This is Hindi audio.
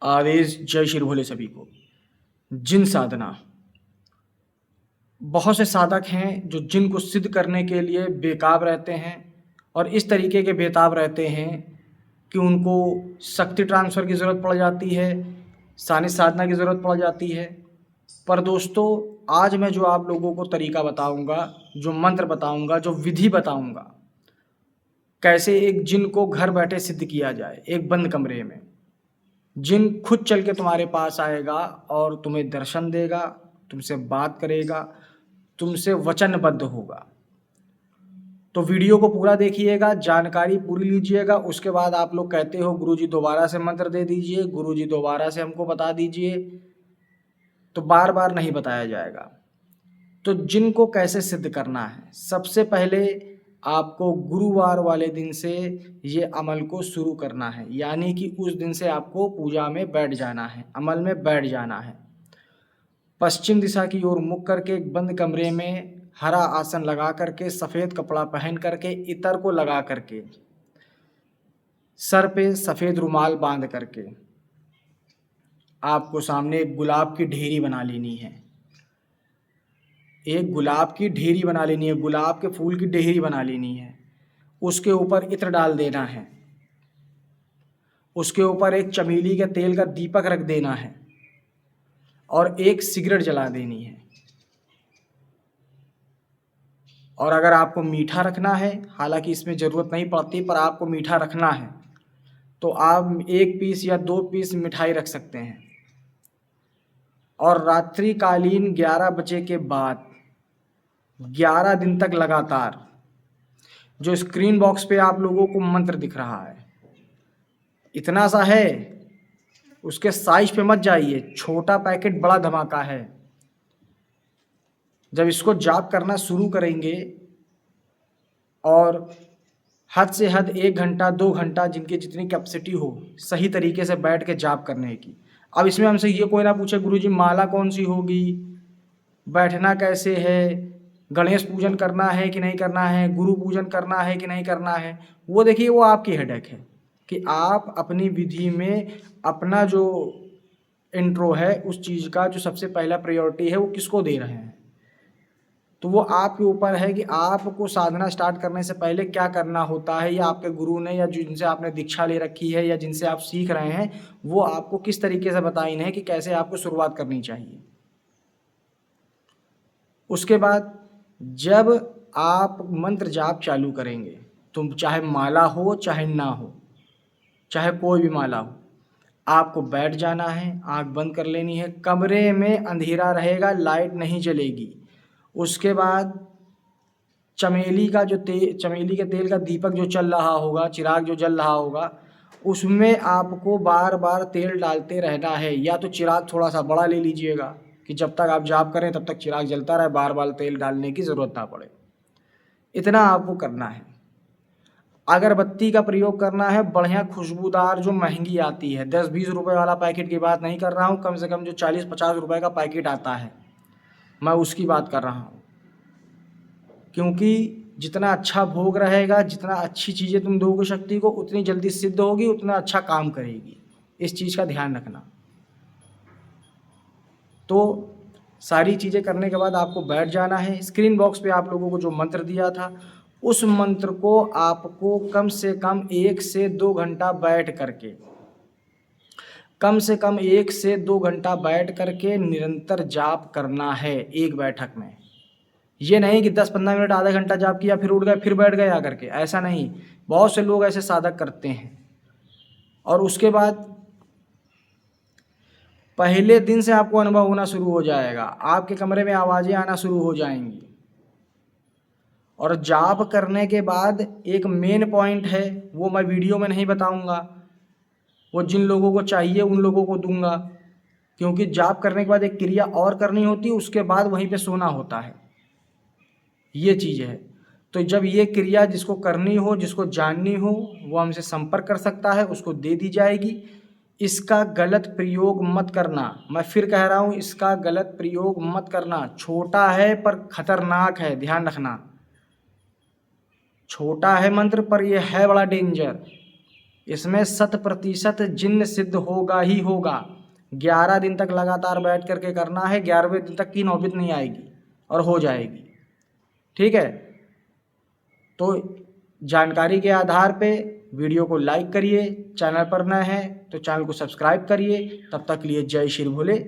आदेश जय श्री भोले सभी को। जिन साधना, बहुत से साधक हैं जो जिन को सिद्ध करने के लिए बेताब रहते हैं और इस तरीके के बेताब रहते हैं कि उनको शक्ति ट्रांसफ़र की ज़रूरत पड़ जाती है, सानिध्य साधना की ज़रूरत पड़ जाती है। पर दोस्तों, आज मैं जो आप लोगों को तरीका बताऊंगा, जो मंत्र बताऊंगा, जो विधि बताऊंगा, कैसे एक जिन को घर बैठे सिद्ध किया जाए एक बंद कमरे में। जिन खुद चल के तुम्हारे पास आएगा और तुम्हें दर्शन देगा, तुमसे बात करेगा, तुमसे वचनबद्ध होगा। तो वीडियो को पूरा देखिएगा, जानकारी पूरी लीजिएगा। उसके बाद आप लोग कहते हो गुरुजी दोबारा से मंत्र दे दीजिए, गुरुजी दोबारा से हमको बता दीजिए, तो बार बार नहीं बताया जाएगा। तो जिन को कैसे सिद्ध करना है, सबसे पहले आपको गुरुवार वाले दिन से ये अमल को शुरू करना है, यानी कि उस दिन से आपको पूजा में बैठ जाना है, अमल में बैठ जाना है। पश्चिम दिशा की ओर मुख करके एक बंद कमरे में हरा आसन लगा करके, सफ़ेद कपड़ा पहन करके, इतर को लगा करके, सर पे सफ़ेद रुमाल बांध करके आपको सामने एक गुलाब की ढेरी बना लेनी है। एक गुलाब की ढेरी बना लेनी है, गुलाब के फूल की ढेरी बना लेनी है। उसके ऊपर इत्र डाल देना है। उसके ऊपर एक चमेली के तेल का दीपक रख देना है और एक सिगरेट जला देनी है। और अगर आपको मीठा रखना है, हालांकि इसमें ज़रूरत नहीं पड़ती, पर आपको मीठा रखना है तो आप 1 पीस या 2 पीस मिठाई रख सकते हैं। और रात्रिकालीन 11 बजे के बाद 11 दिन तक लगातार, जो स्क्रीन बॉक्स पे आप लोगों को मंत्र दिख रहा है, इतना सा है, उसके साइज पे मत जाइए, छोटा पैकेट बड़ा धमाका है। जब इसको जाप करना शुरू करेंगे और हद से हद 1 घंटा 2 घंटा, जिनकी जितनी कैपेसिटी हो, सही तरीके से बैठ के जाप करने की। अब इसमें हमसे ये कोई ना पूछे गुरुजी माला कौन सी होगी, बैठना कैसे है, गणेश पूजन करना है कि नहीं करना है, गुरु पूजन करना है कि नहीं करना है, वो देखिए वो आपकी हेडेक है कि आप अपनी विधि में अपना जो इंट्रो है उस चीज़ का जो सबसे पहला प्रायोरिटी है वो किसको दे रहे हैं। तो वो आपके ऊपर है कि आपको साधना स्टार्ट करने से पहले क्या करना होता है, या आपके गुरु ने या जिनसे आपने दीक्षा ले रखी है या जिनसे आप सीख रहे हैं वो आपको किस तरीके से बताई है कि कैसे आपको शुरुआत करनी चाहिए। उसके बाद जब आप मंत्र जाप चालू करेंगे, तो चाहे माला हो चाहे ना हो, चाहे कोई भी माला हो, आपको बैठ जाना है, आंख बंद कर लेनी है, कमरे में अंधेरा रहेगा, लाइट नहीं जलेगी। उसके बाद चमेली के तेल का दीपक जो चल रहा होगा, चिराग जो जल रहा होगा, उसमें आपको बार बार तेल डालते रहना है। या तो चिराग थोड़ा सा बड़ा ले लीजिएगा कि जब तक आप जाप करें तब तक चिराग जलता रहे, बार बार तेल डालने की ज़रूरत ना पड़े। इतना आपको करना है। अगरबत्ती का प्रयोग करना है, बढ़िया खुशबूदार जो महंगी आती है, 10-20 रुपये वाला पैकेट की बात नहीं कर रहा हूँ, कम से कम जो 40-50 रुपये का पैकेट आता है मैं उसकी बात कर रहा हूँ। क्योंकि जितना अच्छा भोग रहेगा, जितना अच्छी चीज़ें तुम दोगे शक्ति को, उतनी जल्दी सिद्ध होगी, उतना अच्छा काम करेगी। इस चीज़ का ध्यान रखना। तो सारी चीज़ें करने के बाद आपको बैठ जाना है। स्क्रीन बॉक्स पे आप लोगों को जो मंत्र दिया था उस मंत्र को आपको कम से कम 1 से 2 घंटा बैठ करके, कम से कम 1 से 2 घंटा बैठ करके निरंतर जाप करना है एक बैठक में। ये नहीं कि 10-15 मिनट आधा घंटा जाप किया फिर उठ गए फिर बैठ गए आकर के, ऐसा नहीं। बहुत से लोग ऐसे साधक करते हैं। और उसके बाद पहले दिन से आपको अनुभव होना शुरू हो जाएगा, आपके कमरे में आवाज़ें आना शुरू हो जाएंगी। और जाप करने के बाद एक मेन पॉइंट है, वो मैं वीडियो में नहीं बताऊंगा, वो जिन लोगों को चाहिए उन लोगों को दूंगा, क्योंकि जाप करने के बाद एक क्रिया और करनी होती है, उसके बाद वहीं पे सोना होता है। ये चीज़ है। तो जब ये क्रिया जिसको करनी हो, जिसको जाननी हो, वो हमसे संपर्क कर सकता है, उसको दे दी जाएगी। इसका गलत प्रयोग मत करना, मैं फिर कह रहा हूँ, इसका गलत प्रयोग मत करना। छोटा है पर खतरनाक है, ध्यान रखना। छोटा है मंत्र पर यह है बड़ा डेंजर। इसमें 100% जिन्न सिद्ध होगा ही होगा। 11 दिन तक लगातार बैठ करके करना है, 11वें दिन तक की नौबत नहीं आएगी और हो जाएगी। ठीक है, तो जानकारी के आधार पे वीडियो को लाइक करिए, चैनल पर नए हैं तो चैनल को सब्सक्राइब करिए। तब तक के लिए जय श्री भोले।